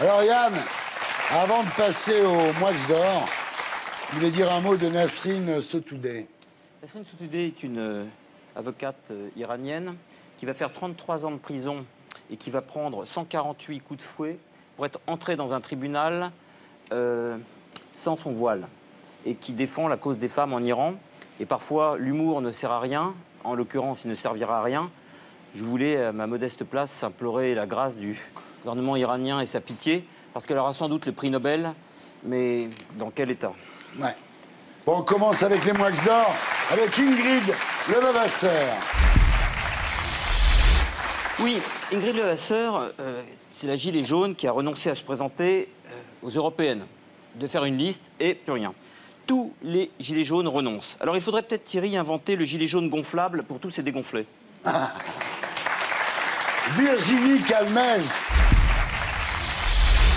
Alors Yann, avant de passer au Moix d'or, je voulais dire un mot de Nasrin Sotoudeh. Nasrin Sotoudeh est une avocate iranienne qui va faire 33 ans de prison et qui va prendre 148 coups de fouet pour être entrée dans un tribunal sans son voile et qui défend la cause des femmes en Iran. Et parfois, l'humour ne sert à rien. En l'occurrence, il ne servira à rien. Je voulais, à ma modeste place, implorer la grâce du gouvernement iranien et sa pitié, parce qu'elle aura sans doute le prix Nobel, mais dans quel état? Ouais. Bon, on commence avec les Moix d'or, avec Ingrid Levavasseur. Oui, Ingrid Levavasseur, c'est la gilet jaune qui a renoncé à se présenter aux européennes, de faire une liste et plus rien. Tous les gilets jaunes renoncent. Alors il faudrait peut-être, Thierry, inventer le gilet jaune gonflable pour tous ces dégonflés. Virginie Calmels.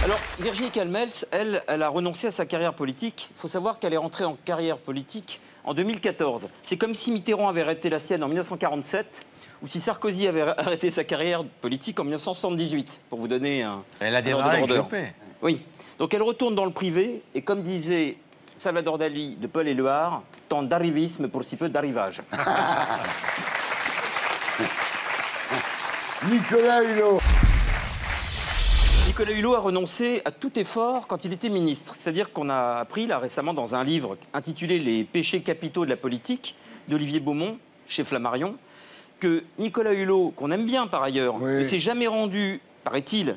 Alors, Virginie Calmels, elle a renoncé à sa carrière politique. Il faut savoir qu'elle est rentrée en carrière politique en 2014. C'est comme si Mitterrand avait arrêté la sienne en 1947 ou si Sarkozy avait arrêté sa carrière politique en 1978, pour vous donner un... Elle a démarré avec Juppé. Oui. Donc elle retourne dans le privé et comme disait Salvador Dali de Paul Éluard, tant d'arrivisme pour si peu d'arrivage. Nicolas Hulot. Nicolas Hulot a renoncé à tout effort quand il était ministre. C'est-à-dire qu'on a appris là récemment dans un livre intitulé « Les péchés capitaux de la politique » d'Olivier Beaumont, chez Flammarion, que Nicolas Hulot, qu'on aime bien par ailleurs, ne s'est jamais rendu, paraît-il,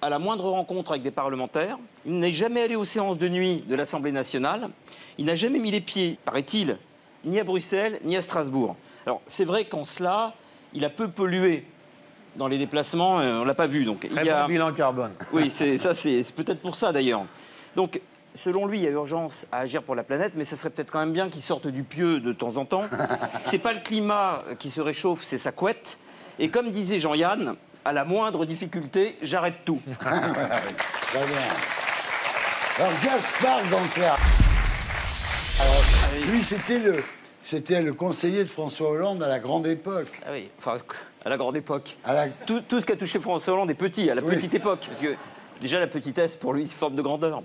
à la moindre rencontre avec des parlementaires. Il n'est jamais allé aux séances de nuit de l'Assemblée nationale. Il n'a jamais mis les pieds, paraît-il, ni à Bruxelles, ni à Strasbourg. Alors, c'est vrai qu'en cela, il a peu pollué dans les déplacements, on ne l'a pas vu. Donc, Très bon bilan carbone. Oui, c'est peut-être pour ça d'ailleurs. Donc, selon lui, il y a urgence à agir pour la planète, mais ça serait peut-être quand même bien qu'il sorte du pieu de temps en temps. C'est pas le climat qui se réchauffe, c'est sa couette. Et comme disait Jean-Yann, à la moindre difficulté, j'arrête tout. Très bien. Alors, Gaspard Ganterre. Alors, lui, c'était le conseiller de François Hollande à la grande époque. Ah oui, enfin, à la grande époque. À la... Tout ce qui a touché François Hollande est petit, à la petite époque. Parce que déjà, la petitesse, pour lui, c'est forme de grandeur.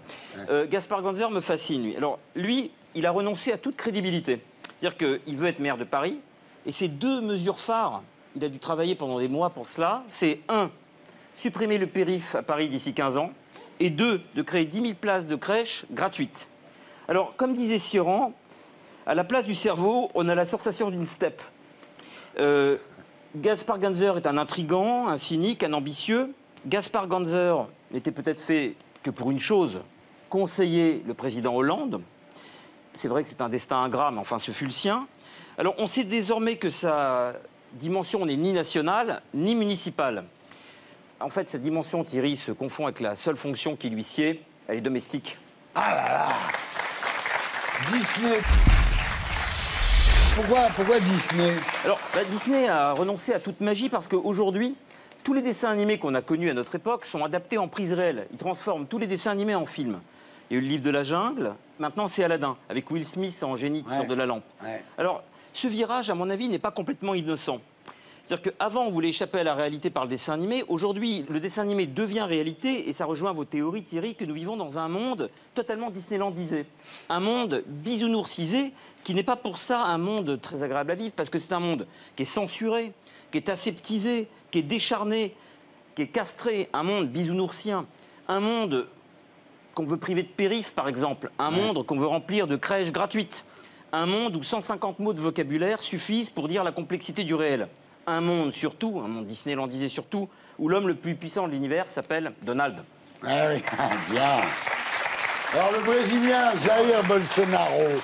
Gaspard Ganterre me fascine, lui. Alors, lui, il a renoncé à toute crédibilité. C'est-à-dire qu'il veut être maire de Paris. Et ces deux mesures phares, il a dû travailler pendant des mois pour cela. C'est 1, supprimer le périph' à Paris d'ici 15 ans. Et 2, de créer 10 000 places de crèche gratuites. Alors, comme disait Sioran, à la place du cerveau, on a la sensation d'une steppe. Gaspard Ganzer est un intrigant, un cynique, un ambitieux. Gaspard Ganzer n'était peut-être fait que pour une chose, conseiller le président Hollande. C'est vrai que c'est un destin ingrat, mais enfin, ce fut le sien. Alors, on sait désormais que sa dimension n'est ni nationale, ni municipale. En fait, sa dimension, Thierry, se confond avec la seule fonction qui lui sied, elle est domestique. Ah là là. Disney. Pourquoi Disney? Alors, Disney a renoncé à toute magie parce qu'aujourd'hui, tous les dessins animés qu'on a connus à notre époque sont adaptés en prise réelle. Ils transforment tous les dessins animés en films. Il y a eu le livre de la jungle, maintenant c'est Aladdin, avec Will Smith en génie qui sort de la lampe. Ouais. Alors, ce virage, à mon avis, n'est pas complètement innocent. C'est-à-dire qu'avant, on voulait échapper à la réalité par le dessin animé. Aujourd'hui, le dessin animé devient réalité, et ça rejoint vos théories, Thierry, que nous vivons dans un monde totalement disneylandisé. Un monde bisounoursisé, qui n'est pas pour ça un monde très agréable à vivre, parce que c'est un monde qui est censuré, qui est aseptisé, qui est décharné, qui est castré. Un monde bisounoursien. Un monde qu'on veut priver de périph', par exemple. Un monde qu'on veut remplir de crèches gratuites. Un monde où 150 mots de vocabulaire suffisent pour dire la complexité du réel. Un monde surtout, un monde disneylandisé surtout, où l'homme le plus puissant de l'univers s'appelle Donald. Ah oui, bien. Alors le Brésilien Jair Bolsonaro.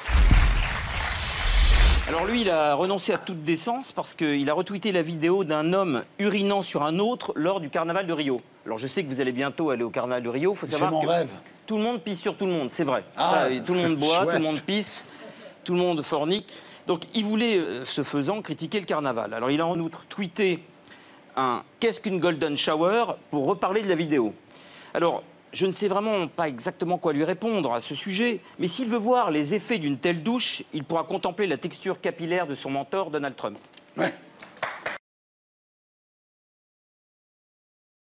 Alors lui, il a renoncé à toute décence parce qu'il a retweeté la vidéo d'un homme urinant sur un autre lors du carnaval de Rio. Alors je sais que vous allez bientôt aller au carnaval de Rio, il faut savoir mon que rêve. Tout le monde pisse sur tout le monde, c'est vrai. Ah, ça, tout le monde boit, chouette. tout le monde pisse, tout le monde fornique. Donc il voulait, ce faisant, critiquer le carnaval. Alors il a en outre tweeté un « Qu'est-ce qu'une golden shower ?» pour reparler de la vidéo. Alors, je ne sais vraiment pas exactement quoi lui répondre à ce sujet, mais s'il veut voir les effets d'une telle douche, il pourra contempler la texture capillaire de son mentor, Donald Trump. Ouais.